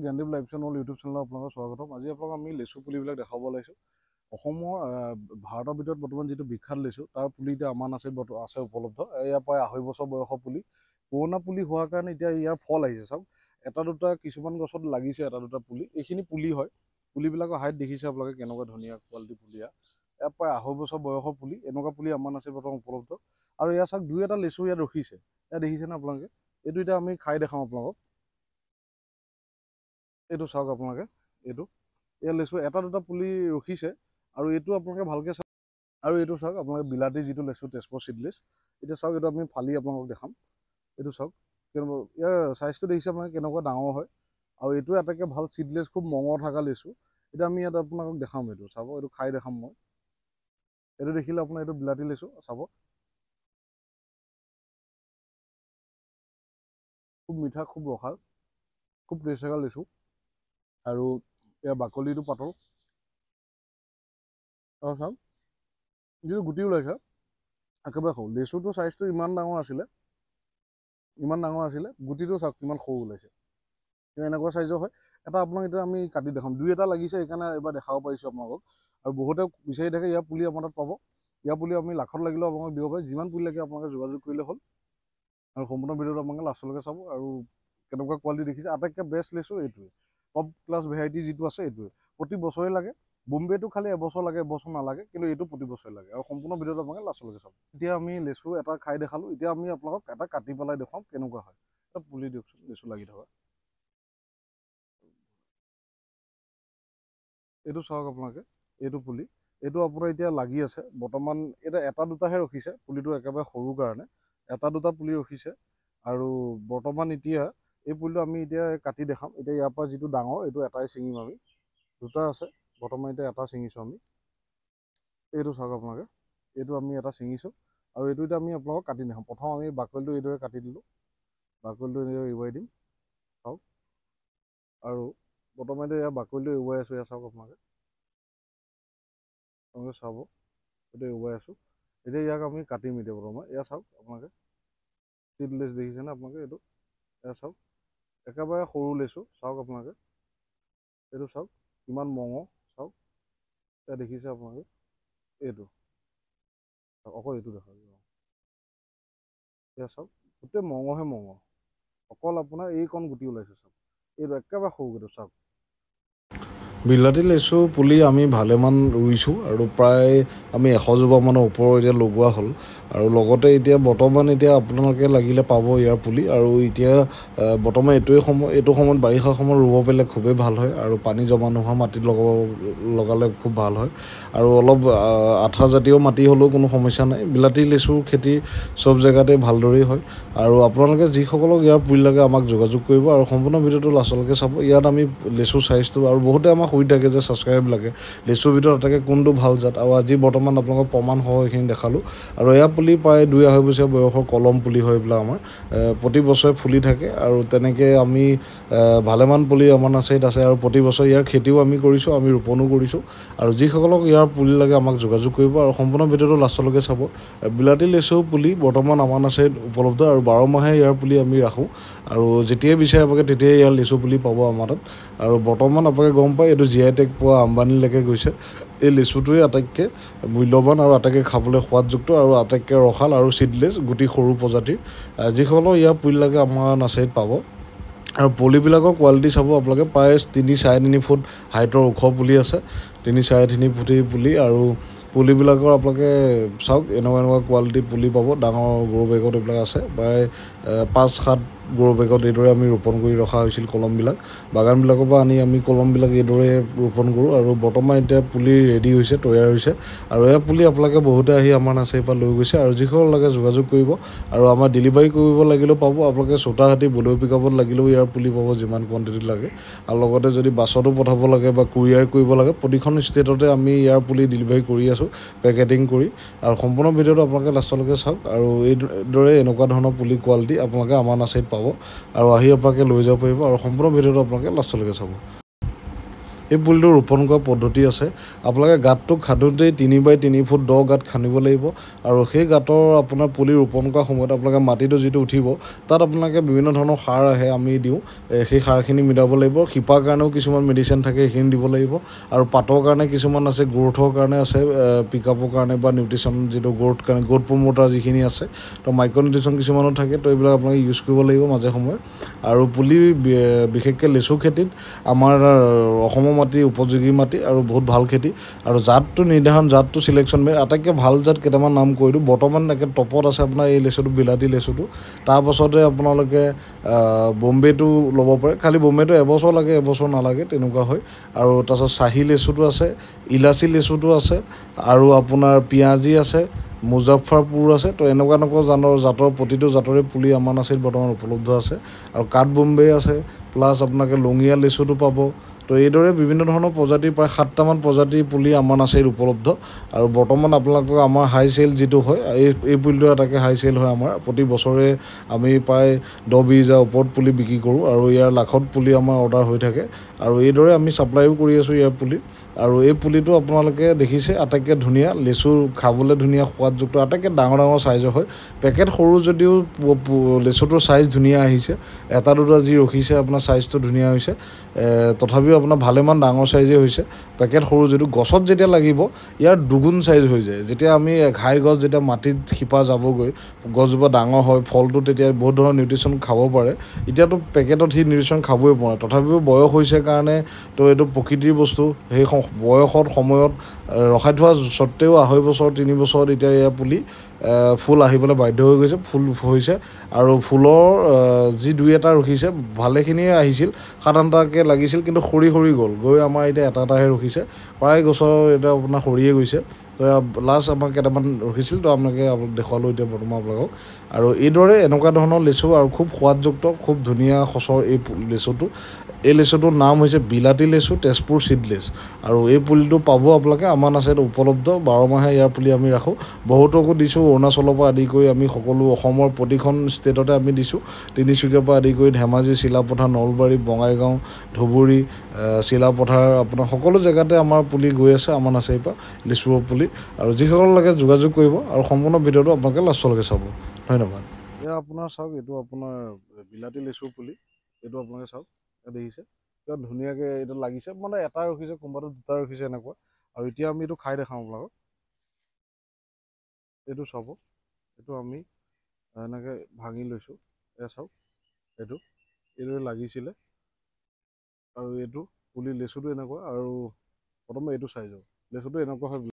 Gyandeep live channel YouTube চেনেলত আপোনালোকক স্বাগতম। আজি আপোনালোকক আমি লেচু পুলিবিলাক দেখাব ওলাইছোঁ। অসমৰ ভাৰতৰ ভিতৰত বৰ্তমান যিটো বিখ্যাত লেচু তাৰ পুলি এতিয়া আমাৰ নাৰ্চাৰীত আছে উপলব্ধ। ইয়াৰ প্ৰায় 2.5 বছৰ বয়সৰ পুলি, পুৰণা পুলি হোৱাৰ কাৰণে এতিয়া ইয়াৰ ফল আহিছে। চাওক, এটা দুটা কিছুমান গছত লাগিছে, এটা দুটা পুলি। এইখিনি পুলি হয়। পুলিবিলাকৰ হাইট দেখিছে আপোনালোকে কেনেকুৱা ধুনীয়া কোৱালিটি পুলি। ইয়াৰ প্ৰায় 2.5 বছৰ বয়সৰ পুলি। এনেকুৱা পুলি আমাৰ নাৰ্চাৰীত বৰ্তমান উপলব্ধ। আৰু ইয়াৰ চাওক, দুই এটা লেচু ইয়াত ৰখিছে। ইয়াত দেখিছেনে আপোনালোকে? এইটো এতিয়া আমি খাই দেখাওঁ আপোনালোকক। এইটো চাওক আপোনালোকে, এই লেচু এটা দুটা পুলি ৰখিছে। আৰু এইটো আপোনালোকে ভালকৈ চাওক। আৰু এইটো চাওক আপোনালোকে, বিলাতী যিটো লেচু তেজপুৰ চিডলেছ। এতিয়া চাওক, এইটো আমি ফালি আপোনালোকক দেখাম। এইটো চাওক কেনেকুৱা, ইয়াৰ চাইজটো দেখিছে আপোনালোকে কেনেকুৱা ডাঙৰ হয়। আৰু এইটো আটাইতকৈ ভাল চিডলেছ, খুব মঙহ থকা লেচু। এতিয়া আমি ইয়াত আপোনালোকক দেখাম। এইটো চাব, এইটো খাই দেখাম মই। এইটো দেখিলে আপোনাৰ এইটো বিলাতী লেচু চাব, খুব মিঠা, খুব ৰসাল, খুব টেষ্ট থকা লেচু। আৰু ইয়াৰ বাকলিটো পাতল। আৰু চাওক, যিটো গুটি ওলাইছে একেবাৰে সৰু। লেচুটো চাইজটো ইমান ডাঙৰ আছিলে, গুটিটো চাওক কিমান সৰু ওলাইছে। এনেকুৱা চাইজৰ হয়। এটা আপোনাক এতিয়া আমি কাটি দেখাম। দুই এটা লাগিছে, সেইকাৰণে এবাৰ দেখাব পাৰিছোঁ আপোনালোকক। আৰু বহুতে বিচাৰি থাকে, ইয়াৰ পুলি আমাৰ তাত পাব। ইয়াৰ পুলি আমি লাখত লাগিলেও আপোনালোকক দিব পাৰি। যিমান পুলি লাগে আপোনালোকে যোগাযোগ কৰিলে হ'ল। আৰু সম্পূৰ্ণ ভিডিঅ'টো আপোনালোকে লাষ্টলৈকে চাব। আৰু কেনেকুৱা কোৱালিটি দেখিছে, আটাইতকৈ বেষ্ট লেচু এইটোৱে। টপ ক্লাছ ভেৰাইটি যিটো আছে এইটোৱে। প্ৰতি বছৰে লাগে। বোম্বেটো খালি এবছৰ লাগে, এবছৰ নালাগে। কিন্তু এইটো প্ৰতি বছৰে লাগে। আৰু সম্পূৰ্ণ ভিডিঅ'টো আপোনালোকে লাষ্টলৈকে চাব। এতিয়া আমি লেচু এটা খাই দেখালোঁ। এতিয়া আমি আপোনালোকক এটা কাটি পেলাই দেখুৱাম কেনেকুৱা হয়। এটা পুলি দিয়কচোন, লেচু লাগি থকা। এইটো চাওক আপোনালোকে, এইটো পুলি। এইটো আপোনাৰ এতিয়া লাগি আছে বৰ্তমান। এতিয়া এটা দুটাহে ৰখিছে, পুলিটো একেবাৰে সৰু কাৰণে এটা দুটা পুলি ৰখিছে। আৰু বৰ্তমান এতিয়া এই পুলিটো আমি এতিয়া কাটি দেখাম। এতিয়া ইয়াৰ পৰা যিটো ডাঙৰ, এইটো এটাই ছিঙিম আমি। দুটা আছে বৰ্তমান, এতিয়া এটা ছিঙিছোঁ আমি। এইটো চাওক আপোনালোকে, এইটো আমি এটা ছিঙিছোঁ। আৰু এইটো এতিয়া আমি আপোনালোকক কাটি দেখাম। প্ৰথম আমি বাকলিটো এইদৰে কাটি দিলোঁ, বাকলিটো এনেদৰে এৰুৱাই দিম। চাওক, আৰু বৰ্তমান ইয়াৰ বাকলিটো এৰুৱাই আছোঁ। ইয়াৰ চাওক আপোনালোকে চাব, এইটো এৰুৱাই আছোঁ। এতিয়া ইয়াক আমি কাটিম। এতিয়া বৰ্তমান ইয়াৰ চাওক আপোনালোকে, চিডলেছ দেখিছেনে আপোনালোকে? ইয়াৰ চাওক, একেবাৰে সৰু লেচু। চাওক আপোনালোকে, এইটো চাওক কিমান মঙহ। চাওক, এতিয়া দেখিছে আপোনালোকে? এইটো অকল এইটো দেখা, এয়া চাওক গোটেই মঙহে মঙহ। অকল আপোনাৰ এইকণ গুটি ওলাইছে। চাওক, এইটো একেবাৰে সৰু গুটি। চাওক, বিলাতী লেচু পুলি আমি ভালেমান ৰুইছোঁ। আৰু প্ৰায় আমি 100 জোপামানৰ ওপৰৰ এতিয়া লগোৱা হ'ল। আৰু লগতে এতিয়া বৰ্তমান এতিয়া আপোনালোকে লাগিলে পাব ইয়াৰ পুলি। আৰু এতিয়া বৰ্তমান এইটো সময়ত বাৰিষা সময়ত ৰুব পাৰিলে খুবেই ভাল হয়। আৰু পানী জমা নোহোৱা মাটিত লগালে খুব ভাল হয়। আৰু অলপ আঠা জাতীয় মাটি হ'লেও কোনো সমস্যা নাই। বিলাতী লেচুৰ খেতি চব জেগাতে ভালদৰেই হয়। আৰু আপোনালোকে যিসকলক ইয়াৰ পুলি লাগে আমাক যোগাযোগ কৰিব। আৰু সম্পূৰ্ণ ভিডিঅ'টো লাষ্টলৈকে চাব। ইয়াত আমি লেচুৰ চাইজটো, আৰু বহুতে আমাক সুধি থাকে যে ছাবস্ক্ৰাইব লাগে, লেচুৰ ভিতৰত আটাইতকৈ কোনটো ভাল জাত। আৰু আজি বৰ্তমান আপোনালোকক প্ৰমাণসহ এইখিনি দেখালোঁ। আৰু এয়া পুলি প্ৰায় 2-2.5 বছৰীয়া বয়সৰ কলম পুলি হয় এইবিলাক আমাৰ। প্ৰতি বছৰে ফুলি থাকে। আৰু তেনেকৈ আমি ভালেমান পুলি আমাৰ নাৰ্চাৰীত আছে। আৰু প্ৰতি বছৰে ইয়াৰ খেতিও আমি কৰিছোঁ, আমি ৰোপণো কৰিছোঁ। আৰু যিসকলক ইয়াৰ পুলি লাগে আমাক যোগাযোগ কৰিব। আৰু সম্পূৰ্ণ ভিডিঅ'টো লাষ্টলৈকে চাব। বিলাতী লেচু পুলি বৰ্তমান আমাৰ নাৰ্চাৰীত উপলব্ধ। আৰু 12 মাহে ইয়াৰ পুলি আমি ৰাখোঁ। আৰু যেতিয়াই বিচাৰে আপোনালোকে তেতিয়াই ইয়াৰ লেচু পুলি পাব আমাৰ তাত। আৰু বৰ্তমান আপোনালোকে গম পায়, এইটো GI টেগ পোৱা আম্বানীলৈকে গৈছে। এই লেচুটোৱে আটাইতকৈ মূল্যৱান আৰু আটাইতকৈ খাবলৈ সোৱাদযুক্ত আৰু আটাইতকৈ ৰসাল আৰু চিডলেছ, গুটি সৰু প্ৰজাতিৰ। যিসকলক ইয়াৰ পুলি লাগে আমাৰ নাৰ্চাৰীত পাব। আৰু পুলিবিলাকৰ কোৱালিটি চাব আপোনালোকে, প্ৰায় 3-3.5 ফুট হাইটৰ ওখ পুলি আছে, 3-3.5 ফুটি পুলি। আৰু পুলিবিলাকৰ আপোনালোকে চাওক, এনেকুৱা কোৱালিটি পুলি পাব। ডাঙৰ গ্ৰ' বেগত এইবিলাক আছে, প্ৰায় 5-7 গ্ৰ' বেগত এইদৰে আমি ৰোপণ কৰি ৰখা হৈছিল কলমবিলাক। বাগানবিলাকৰ পৰা আনি আমি কলমবিলাক এইদৰে ৰোপণ কৰোঁ। আৰু বৰ্তমান এতিয়া পুলি ৰেডি হৈছে, তৈয়াৰ হৈছে। আৰু এই পুলি আপোনালোকে বহুতে আহি আমাৰ নাৰ্চাৰীৰ পৰা লৈ গৈছে। আৰু যিসকল লাগে যোগাযোগ কৰিব। আৰু আমাৰ ডেলিভাৰী কৰিব লাগিলেও পাব। আপোনালোকে চোটাহাটি বলেৰ' পিকআপত লাগিলেও ইয়াৰ পুলি পাব, যিমান কোৱান্টিটিত লাগে। আৰু লগতে যদি বাছতো পঠাব লাগে বা কুৰিয়াৰ কৰিব লাগে, প্ৰতিখন ষ্টেটতে আমি ইয়াৰ পুলি ডেলিভাৰী কৰি আছোঁ, পেকেটিং কৰি। আৰু সম্পূৰ্ণ ভিডিঅ'টো আপোনালোকে লাষ্টলৈকে চাওক। আৰু এইদৰে এনেকুৱা ধৰণৰ পুলি কোৱালিটি আপোনালোকে আমাৰ নাৰ্চাৰীত পাব। আৰু আহি আপোনালোকে লৈ যাব পাৰিব। আৰু সম্পূৰ্ণ ভিডিঅ'টো আপোনালোকে লাষ্টলৈকে চাব। এই পুলিটো ৰোপণ কৰা পদ্ধতি আছে। আপোনালোকে গাঁতটো খান্দোতেই 3 বাই 3 ফুট দ গাঁত খান্দিব লাগিব আৰু সেই গাঁতৰ আপোনাৰ পুলি ৰোপণ কৰা সময়ত আপোনালোকে মাটিটো যিটো উঠিব তাত আপোনালোকে বিভিন্ন ধৰণৰ সাৰ আহে আমি দিওঁ, সেই সাৰখিনি মিলাব লাগিব। শিপাৰ কাৰণেও কিছুমান মেডিচিন থাকে, সেইখিনি দিব লাগিব আৰু পাতৰ কাৰণে কিছুমান আছে, গ্ৰোথৰ কাৰণে আছে, পিকআপৰ কাৰণে বা নিউট্ৰিশ্যন যিটো গ্ৰোথ কাৰণে গ্ৰোথ প্ৰমোটাৰ যিখিনি আছে, তো মাইক্ৰ' নিউট্ৰিশ্যন কিছুমানো থাকে, তো এইবিলাক আপোনালোকে ইউজ কৰিব লাগিব মাজে সময়ে। আৰু পুলি বিশেষকৈ লেচু খেতিত আমাৰ অসমৰ মাটি উপযোগী মাটি আৰু বহুত ভাল খেতি। আৰু জাতটো নিৰ্ধাৰণ, জাতটো চিলেকশ্যন আটাইতকৈ ভাল জাত কেইটামান নাম কৈ দিওঁ। বৰ্তমান একে টপত আছে আপোনাৰ এই লেচুটো, বিলাতী লেচুটো। তাৰপাছতে আপোনালোকে বম্বেটো ল'ব পাৰে, খালি বম্বেটো এবছৰ লাগে, এবছৰ নালাগে, তেনেকুৱা হয়। আৰু তাৰপাছত চাহী লেচুটো আছে, ইলাচি লেচুটো আছে আৰু আপোনাৰ পিঁয়াজী আছে, মুজাফ্ফৰপুৰ আছে। তো এনেকুৱা জাতৰ প্ৰতিটো জাতৰে পুলি আমাৰ নাৰ্চাৰীত বৰ্তমান উপলব্ধ আছে। আৰু কাঠ বম্বে আছে, প্লাছ আপোনালোকে লঙিয়া লেচুটো পাব। তো এইদৰে বিভিন্ন ধৰণৰ প্ৰজাতিৰ প্ৰায় 7টামান প্ৰজাতিৰ পুলি আমাৰ নাৰ্চাৰীত উপলব্ধ। আৰু বৰ্তমান আপোনালোকৰ আমাৰ হাই চেল যিটো হয়, এই পুলিটো এটাকৈ হাই চেল হয় আমাৰ। প্ৰতি বছৰে আমি প্ৰায় 10-20 হাজাৰ ওপৰত পুলি বিক্ৰী কৰোঁ আৰু ইয়াৰ লাখত পুলি আমাৰ অৰ্ডাৰ হৈ থাকে। আৰু এইদৰে আমি ছাপ্লাইও কৰি আছোঁ ইয়াৰ পুলি। আৰু এই পুলিটো আপোনালোকে দেখিছে আটাইতকৈ ধুনীয়া, লেচু খাবলৈ ধুনীয়া, সোৱাদযুক্ত, আটাইতকৈ ডাঙৰ ডাঙৰ ছাইজৰ হয়। পেকেট সৰু যদিও লেচুটোৰ ছাইজ ধুনীয়া আহিছে, এটা দুটা যি ৰখিছে আপোনাৰ ছাইজটো ধুনীয়া হৈছে। তথাপিও আপোনাৰ ভালেমান ডাঙৰ ছাইজেই হৈছে। পেকেট সৰু যদিও গছত যেতিয়া লাগিব ইয়াৰ দুগুণ ছাইজ হৈ যায়। যেতিয়া আমি ঘাই গছ যেতিয়া মাটিত শিপা যাবগৈ, গছজোপা ডাঙৰ হয়, ফলটো তেতিয়া বহুত ধৰণৰ নিউট্ৰিশ্যন খাব পাৰে। এতিয়াতো পেকেটত সি নিউট্ৰিশ্যন খাবই পৰা নাই, তথাপিও বয়স হৈছে কাৰণে তো এইটো প্ৰকৃতিৰ বস্তু। সেই বয়সত সময়ত ৰখাই থোৱা স্বত্তেও 2.5 বছৰ 3 বছৰত এতিয়া এয়া পুলি ফুল আহিবলৈ বাধ্য হৈ গৈছে, ফুল হৈছে। আৰু ফুলৰ যি 2-এটা ৰখিছে, ভালেখিনিয়ে আহিছিল, 7-8টাকৈ লাগিছিল, কিন্তু সৰি গ'ল আমাৰ এতিয়া এটাহে ৰখিছে। প্ৰায় গছৰ এতিয়া আপোনাৰ সৰিয়ে গৈছে। তো লাষ্ট আমাৰ কেইটামান ৰখিছিল, তো আপোনালোকে দেখুৱালোঁ এতিয়া বৰ্তমান আপোনালোকক। আৰু এইদৰে এনেকুৱা ধৰণৰ লেচু আৰু খুব সোৱাদযুক্ত, খুব ধুনীয়া সঁচৰ এই লেচুটো। এই লেচুটোৰ নাম হৈছে বিলাতী লেচু, তেজপুৰ চিডলেছ। আৰু এই পুলিটো পাব আপোনালোকে আমাৰ নাৰ্চাৰীত উপলব্ধ। 12 মাহে ইয়াৰ পুলি আমি ৰাখোঁ। বহুতকো দিছোঁ, অৰুণাচলৰ পৰা আদি কৰি আমি সকলো অসমৰ প্ৰতিখন ষ্টেটতে আমি দিছোঁ। তিনিচুকীয়াৰ পৰা আদি কৰি ধেমাজি, চিলাপথাৰ, নলবাৰী, বঙাইগাঁও, ধুবুৰী, চিলাপথাৰ, আপোনাৰ সকলো জেগাতে আমাৰ পুলি গৈ আছে আমাৰ নাৰ্চাৰীৰ পৰা, লেচুৰ পুলি। আৰু যিসকল লাগে যোগাযোগ কৰিব আৰু সম্পূৰ্ণ ভিডিঅ'টো আপোনালোকে লাষ্টলৈকে চাব। ধন্যবাদ। এয়া আপোনাৰ চাওক, এইটো আপোনাৰ বিলাতী লেচুৰ পুলি। এইটো আপোনালোকে চাওক, দেখিছে কিমান ধুনীয়াকৈ এইটো লাগিছে, মানে এটা ৰখিছে, কোনোবাটো 2টা ৰখিছে এনেকুৱা। আৰু এতিয়া আমি এইটো খাই দেখাওঁ আপোনালোকক। এইটো চাব, এইটো আমি এনেকৈ ভাঙি লৈছোঁ, এয়া চাওক, এইটো লাগিছিলে। আৰু এইটো পুলি লেচুটো এনেকুৱা, আৰু প্ৰথমে এইটো চাইজৰ লেচুটো এনেকুৱা হয়।